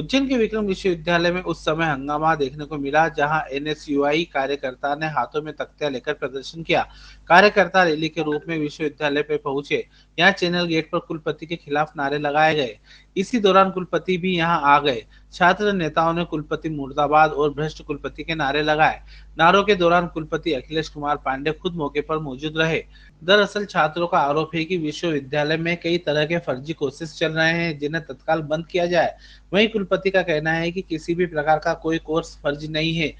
उज्जैन के विक्रम विश्वविद्यालय में उस समय हंगामा देखने को मिला जहां एनएसयूआई कार्यकर्ता ने हाथों में तख्तियां लेकर प्रदर्शन किया। कार्यकर्ता रैली के रूप में विश्वविद्यालय पे पहुंचे। यहां चैनल गेट पर कुलपति के खिलाफ नारे लगाए गए। इसी दौरान कुलपति भी यहां आ गए। छात्र नेताओं ने कुलपति मुर्दाबाद और भ्रष्ट कुलपति के नारे लगाए। नारों के दौरान कुलपति अखिलेश कुमार पांडे खुद मौके पर मौजूद रहे। दरअसल छात्रों का आरोप है कि विश्वविद्यालय में कई तरह के फर्जी कोर्सेज चल रहे हैं जिन्हें तत्काल बंद किया जाए। वहीं कुलपति का कहना है कि किसी भी प्रकार का कोई कोर्स फर्जी नहीं है,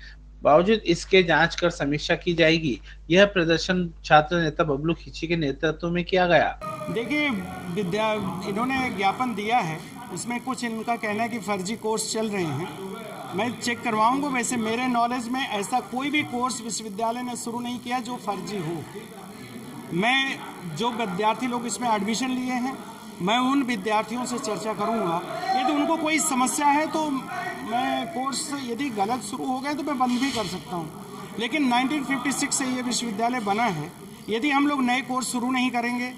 बावजूद इसके जांच कर समीक्षा की जाएगी। यह प्रदर्शन छात्र नेता बबलू खिची के नेतृत्व में किया गया। देखिए, इन्होंने ज्ञापन दिया है, उसमें कुछ इनका कहना है कि फर्जी कोर्स चल रहे हैं। मैं चेक करवाऊंगा। वैसे मेरे नॉलेज में ऐसा कोई भी कोर्स विश्वविद्यालय ने शुरू नहीं किया जो फर्जी हो। मैं जो विद्यार्थी लोग इसमें एडमिशन लिए हैं, मैं उन विद्यार्थियों से चर्चा करूंगा। यदि उनको कोई समस्या है तो मैं कोर्स यदि गलत शुरू हो गए तो मैं बंद भी कर सकता हूं। लेकिन 1956 से ये विश्वविद्यालय बना है। यदि हम लोग नए कोर्स शुरू नहीं करेंगे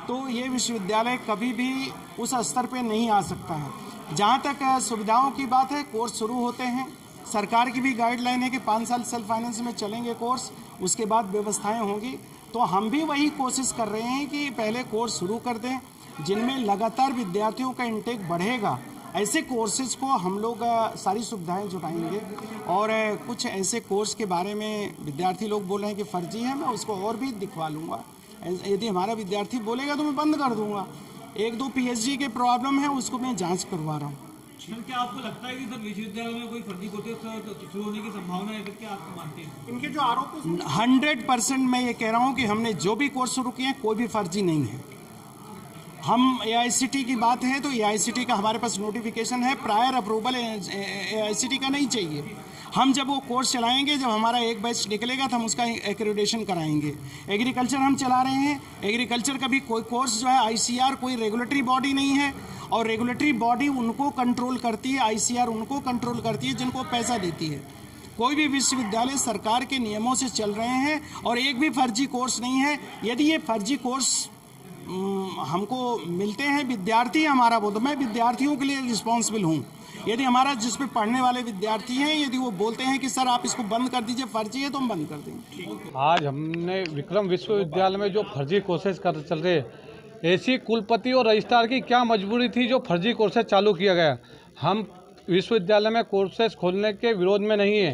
तो ये विश्वविद्यालय कभी भी उस स्तर पे नहीं आ सकता है। जहाँ तक सुविधाओं की बात है, कोर्स शुरू होते हैं। सरकार की भी गाइडलाइन है कि 5 साल सेल्फ फाइनेंस में चलेंगे कोर्स, उसके बाद व्यवस्थाएं होंगी। तो हम भी वही कोशिश कर रहे हैं कि पहले कोर्स शुरू कर दें जिनमें लगातार विद्यार्थियों का इंटेक बढ़ेगा। ऐसे कोर्सेज को हम लोग सारी सुविधाएं जुटाएंगे। और कुछ ऐसे कोर्स के बारे में विद्यार्थी लोग बोल रहे हैं कि फर्जी है, मैं उसको और भी दिखवा लूँगा। यदि हमारा विद्यार्थी बोलेगा तो मैं बंद कर दूंगा। 1-2 पीएचडी के प्रॉब्लम है, उसको मैं जांच करवा रहा हूँ। सर, क्या आपको लगता है कि सर विश्वविद्यालय में कोई फर्जी कोर्सेज शुरू होने की संभावना है? क्या आप मानते हैं इनके जो आरोप है? 100% मैं ये कह रहा हूँ कि हमने जो भी कोर्स शुरू किए हैं कोई भी फर्जी नहीं है। हम एआईसीटी की बात है तो एआईसीटी का हमारे पास नोटिफिकेशन है, प्रायर अप्रूवल एआईसीटी का नहीं चाहिए। हम जब वो कोर्स चलाएंगे, जब हमारा एक बैच निकलेगा तो हम उसका एक्रेडिटेशन कराएंगे। एग्रीकल्चर हम चला रहे हैं, एग्रीकल्चर का भी कोई कोर्स जो है आईसीआर कोई रेगुलेटरी बॉडी नहीं है, और रेगुलेटरी बॉडी उनको कंट्रोल करती है, आईसीआर उनको कंट्रोल करती है जिनको पैसा देती है। कोई भी विश्वविद्यालय सरकार के नियमों से चल रहे हैं और एक भी फर्जी कोर्स नहीं है। यदि ये फर्जी कोर्स हमको मिलते हैं, विद्यार्थी हमारा बोल, तो मैं विद्यार्थियों के लिए रिस्पॉन्सिबल हूँ। यदि हमारा जिसमें पढ़ने वाले विद्यार्थी हैं, यदि वो बोलते हैं कि सर आप इसको बंद कर दीजिए, फर्जी है, तो हम बंद कर देंगे। आज हमने विक्रम विश्वविद्यालय में जो फर्जी कोर्सेज कर चल रहे, ऐसी कुलपति और रजिस्ट्रार की क्या मजबूरी थी जो फर्जी कोर्सेज चालू किया गया। हम विश्वविद्यालय में कोर्सेज खोलने के विरोध में नहीं है,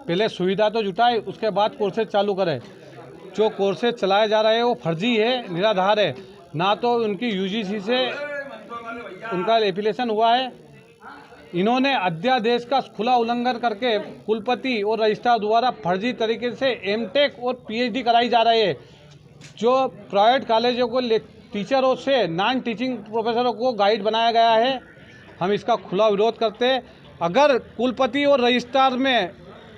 पहले सुविधा तो जुटाए, उसके बाद कोर्सेज चालू करें। जो कोर्सेज चलाए जा रहे हैं वो फर्जी है, निराधार है। ना तो उनकी यूजीसी से उनका एफिलिएशन हुआ है। इन्होंने अध्यादेश का खुला उल्लंघन करके कुलपति और रजिस्ट्रार द्वारा फर्जी तरीके से एमटेक और पीएचडी कराई जा रही है। जो प्राइवेट कॉलेजों को टीचरों से नॉन टीचिंग प्रोफेसरों को गाइड बनाया गया है, हम इसका खुला विरोध करते हैं। अगर कुलपति और रजिस्ट्रार में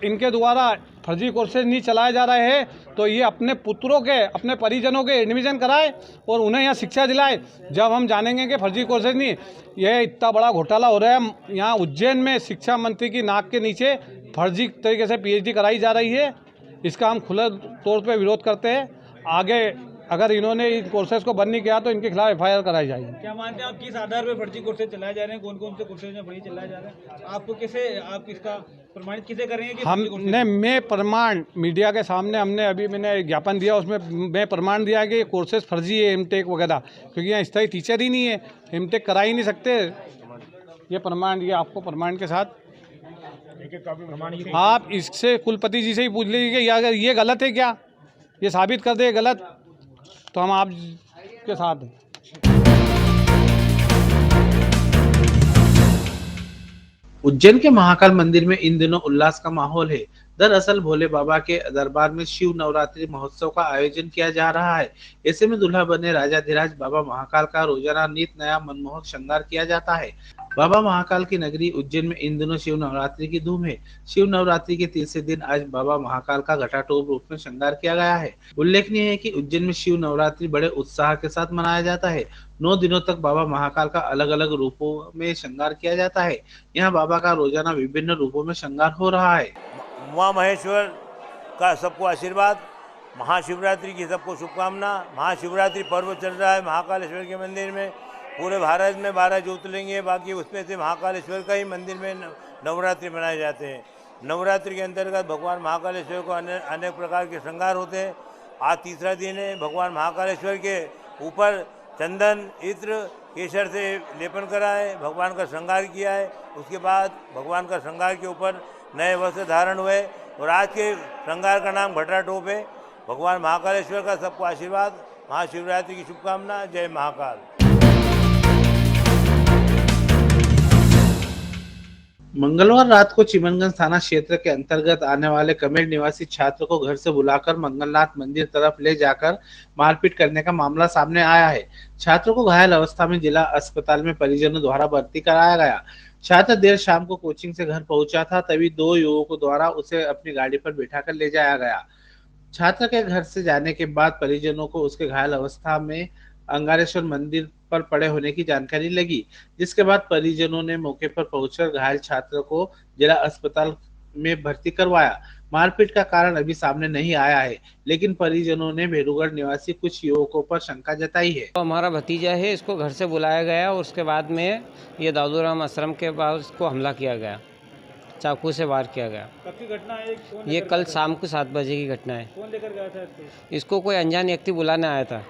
इनके द्वारा फर्जी कोर्सेज नहीं चलाए जा रहे हैं तो ये अपने पुत्रों के, अपने परिजनों के एडमिशन कराए और उन्हें यहाँ शिक्षा दिलाए। जब हम जानेंगे कि फर्जी कोर्सेज नहीं, यह इतना बड़ा घोटाला हो रहा है। यहाँ उज्जैन में शिक्षा मंत्री की नाक के नीचे फर्जी तरीके से पीएचडी कराई जा रही है। इसका हम खुले तौर पर विरोध करते हैं। आगे अगर इन्होंने इन कोर्सेज को बंद नहीं किया तो इनके खिलाफ एफआईआर कराई जाएगी। क्या मानते हैं आप किस आधार पर फर्जी कोर्सेज चलाए जा रहे हैं? कौन कौन से कोर्सेज में फर्जी चलाए जा रहे हैं? आपको कैसे, आप इसका प्रमाणित किसे करेंगे कि हमने मैं प्रमाण मीडिया के सामने मैंने ज्ञापन दिया, उसमें मैं प्रमाण दिया कि कोर्सेज फर्जी है, एमटेक वगैरह, क्योंकि यहाँ स्थायी टीचर ही नहीं है, एमटेक करा ही नहीं सकते। ये प्रमाण, ये आपको प्रमाण के साथ आप इससे कुलपति जी से ही पूछ लीजिए कि अगर ये गलत है, क्या ये साबित कर दे गलत, तो हम आपके साथ हैं। उज्जैन के महाकाल मंदिर में इन दिनों उल्लास का माहौल है। दरअसल भोले बाबा के दरबार में शिव नवरात्रि महोत्सव का आयोजन किया जा रहा है। ऐसे में दुल्हा बने राजाधिराज बाबा महाकाल का रोजाना नित नया मनमोहक श्रृंगार किया जाता है। बाबा महाकाल की नगरी उज्जैन में इन दिनों शिव नवरात्रि की धूम है। शिव नवरात्रि के तीसरे दिन आज बाबा महाकाल का घटाटोप रूप में श्रृंगार किया गया है। उल्लेखनीय है कि उज्जैन में शिव नवरात्रि बड़े उत्साह के साथ मनाया जाता है। 9 दिनों तक बाबा महाकाल का अलग अलग रूपों में श्रृंगार किया जाता है। यहाँ बाबा का रोजाना विभिन्न रूपों में श्रृंगार हो रहा है। उमा महेश्वर का सबको आशीर्वाद, महाशिवरात्रि की सबको शुभकामना। महाशिवरात्रि पर्व चल रहा है महाकालेश्वर के मंदिर में। पूरे भारत में 12 ज्योतिर्लिंग है, बाकी उसमें से महाकालेश्वर का ही मंदिर में नवरात्रि मनाए जाते हैं। नवरात्रि के अंतर्गत भगवान महाकालेश्वर को अनेक प्रकार के श्रृंगार होते हैं। आज तीसरा दिन है। भगवान महाकालेश्वर के ऊपर चंदन, इत्र, केसर से लेपन करा है, भगवान का श्रृंगार किया है। उसके बाद भगवान का श्रृंगार के ऊपर नए वस्त्र धारण हुए और आज के श्रृंगार का नाम घटरा टोप है। भगवान महाकालेश्वर का सबको आशीर्वाद, महाशिवरात्रि की शुभकामना। जय महाकाल। मंगलवार रात को चिमनगंज थाना क्षेत्र के अंतर्गत आने वाले कमेर निवासी छात्र को घर से बुलाकर मंगलनाथ मंदिर तरफ ले जाकर मारपीट करने का मामला सामने आया है। छात्र को घायल अवस्था में जिला अस्पताल में परिजनों द्वारा भर्ती कराया गया। छात्र देर शाम को कोचिंग से घर पहुंचा था, तभी दो युवकों द्वारा उसे अपनी गाड़ी पर बैठाकर ले जाया गया। छात्र के घर से जाने के बाद परिजनों को उसके घायल अवस्था में अंगारेश्वर मंदिर पर पड़े होने की जानकारी लगी, जिसके बाद परिजनों ने मौके पर पहुंचकर घायल छात्र को जिला अस्पताल में भर्ती करवाया। मारपीट का कारण अभी सामने नहीं आया है, लेकिन परिजनों ने भेरूगढ़ निवासी कुछ युवकों पर शंका जताई है। तो हमारा भतीजा है, इसको घर से बुलाया गया और उसके बाद में ये दादूराम आश्रम के पास उसको हमला किया गया, चाकू से वार किया गया। कब की घटना है? कौन ये कल शाम को 7 बजे की घटना है। कौन लेकर गया था इसको? इसको कोई अनजान व्यक्ति बुलाने आया था।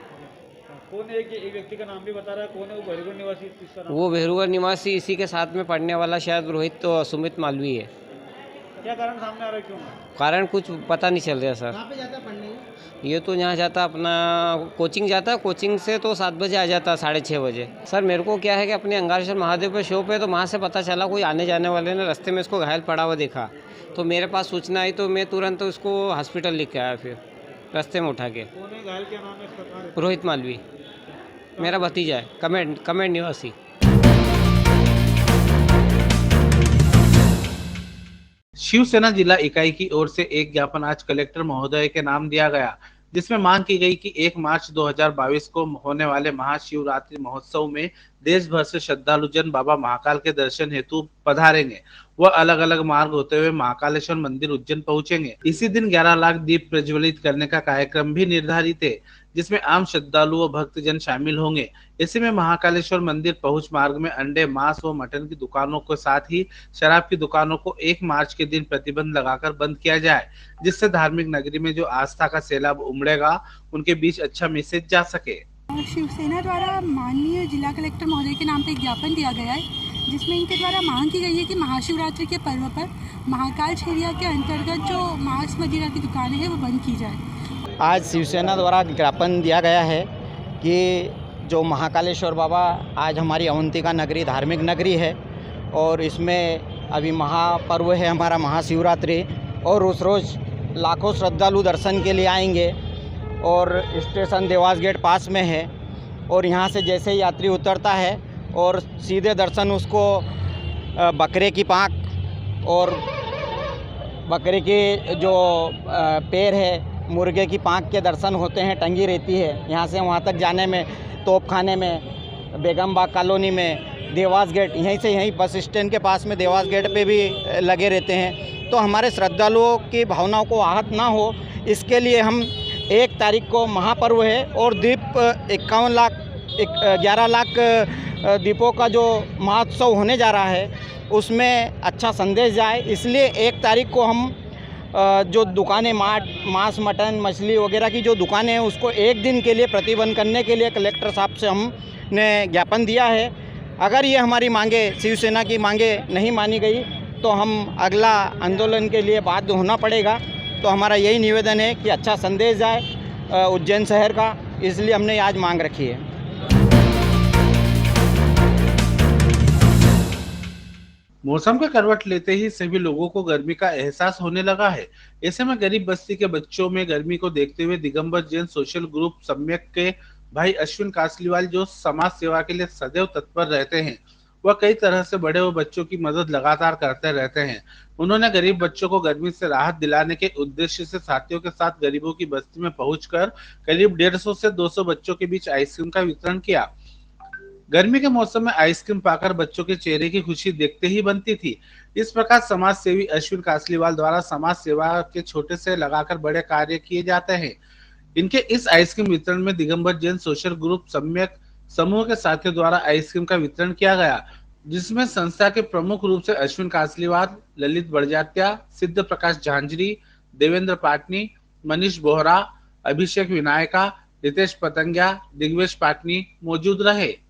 कौन है? एक व्यक्ति का नाम भी बता रहा है। कौन है वो? भेरूगढ़ निवासी? किसका नाम? वो भेरूगढ़ निवासी, इसी के साथ में पढ़ने वाला शायद रोहित तो सुमित मालवी है। क्या कारण सामने आ रहा है? क्यों? कारण कुछ पता नहीं चल रहा सर। कहाँ पे जाता पढ़ने? ये तो यहाँ जाता अपना कोचिंग जाता, कोचिंग से तो 7 बजे आ जाता, 6:30 बजे। सर मेरे को क्या है कि अपने अंगारेश्वर महादेव पे शो पे, तो वहाँ से पता चला कोई आने जाने वाले ने रास्ते में इसको घायल पड़ा हुआ देखा, तो मेरे पास सूचना आई, तो मैं तुरंत उसको हॉस्पिटल लेके आया, फिर रास्ते में उठा के। कौन है घायल? क्या नाम है इसका? रोहित मालवी मेरा भतीजा है, कमेंट निवासी। शिवसेना जिला इकाई की ओर से एक ज्ञापन आज कलेक्टर महोदय के नाम दिया गया, जिसमें मांग की गई कि 1 मार्च 2022 को होने वाले महाशिवरात्रि महोत्सव में देश भर से श्रद्धालु जन बाबा महाकाल के दर्शन हेतु पधारेंगे। वह अलग अलग मार्ग होते हुए महाकालेश्वर मंदिर उज्जैन पहुंचेंगे। इसी दिन 11 लाख दीप प्रज्वलित करने का कार्यक्रम भी निर्धारित है, जिसमें आम श्रद्धालु व भक्तजन शामिल होंगे। ऐसे में महाकालेश्वर मंदिर पहुंच मार्ग में अंडे, मांस व मटन की दुकानों के साथ ही शराब की दुकानों को 1 मार्च के दिन प्रतिबंध लगाकर बंद किया जाए, जिससे धार्मिक नगरी में जो आस्था का सैलाब उमड़ेगा उनके बीच अच्छा मैसेज जा सके। शिवसेना द्वारा माननीय जिला कलेक्टर महोदय के नाम पर एक ज्ञापन दिया गया है, जिसमें इनके द्वारा मांग की गई है कि महाशिवरात्रि के पर्व पर महाकाल एरिया के अंतर्गत जो मांस मदिरा की दुकानें हैं वो बंद की जाए। आज शिवसेना द्वारा ज्ञापन दिया गया है कि जो महाकालेश्वर बाबा आज हमारी अवंतिका नगरी धार्मिक नगरी है और इसमें अभी महापर्व है हमारा महाशिवरात्रि, और उस रोज़ लाखों श्रद्धालु दर्शन के लिए आएंगे और स्टेशन देवास गेट पास में है, और यहाँ से जैसे ही यात्री उतरता है और सीधे दर्शन उसको बकरे की पाँख और बकरे के जो पैर है, मुर्गे की पाँख के दर्शन होते हैं, टंगी रहती है। यहाँ से वहाँ तक जाने में तोपखाने में, बेगम बाग कॉलोनी में, देवास गेट, यहीं से यहीं बस स्टैंड के पास में देवास गेट पे भी लगे रहते हैं। तो हमारे श्रद्धालुओं की भावनाओं को आहत ना हो, इसके लिए हम 1 तारीख को महापर्व है और दीप 11 लाख दीपों का जो महोत्सव होने जा रहा है उसमें अच्छा संदेश जाए, इसलिए 1 तारीख को हम जो दुकानें मांस, मटन, मछली वगैरह की जो दुकानें हैं उसको 1 दिन के लिए प्रतिबंध करने के लिए कलेक्टर साहब से हमने ज्ञापन दिया है। अगर ये हमारी मांगे, शिवसेना की मांगे नहीं मानी गई तो हम अगला आंदोलन के लिए बाध्य होना पड़ेगा। तो हमारा यही निवेदन है कि अच्छा संदेश जाए उज्जैन शहर का, इसलिए हमने आज मांग रखी है। मौसम का करवट लेते ही सभी लोगों को गर्मी का एहसास होने लगा है। ऐसे में गरीब बस्ती के बच्चों में गर्मी को देखते हुए दिगंबर जैन सोशल ग्रुप सम्यक के भाई अश्विन कासलीवाल, जो समाज सेवा के लिए सदैव तत्पर रहते हैं, वह कई तरह से बड़े हुए बच्चों की मदद लगातार करते रहते हैं। उन्होंने गरीब बच्चों को गर्मी से राहत दिलाने के उद्देश्य से साथियों के साथ गरीबों की बस्ती में पहुंचकर करीब 150 से 200 बच्चों के बीच आइसक्रीम का वितरण किया। गर्मी के मौसम में आइसक्रीम पाकर बच्चों के चेहरे की खुशी देखते ही बनती थी। इस प्रकार समाज सेवी अश्विन कासलीवाल द्वारा समाज सेवा के छोटे से लगाकर बड़े कार्य किए जाते हैं। इनके इस आइसक्रीम वितरण में दिगंबर जैन सोशल ग्रुप सम्यक समूह के साथियों द्वारा आइसक्रीम का वितरण किया गया, जिसमें संस्था के प्रमुख रूप से अश्विन कासलीवाल, ललित बड़जात्या, सिद्ध प्रकाश झांझरी, देवेंद्र पाटनी, मनीष बोहरा, अभिषेक विनायका, रितेश पतंगिया, दिग्वेश पाटनी मौजूद रहे।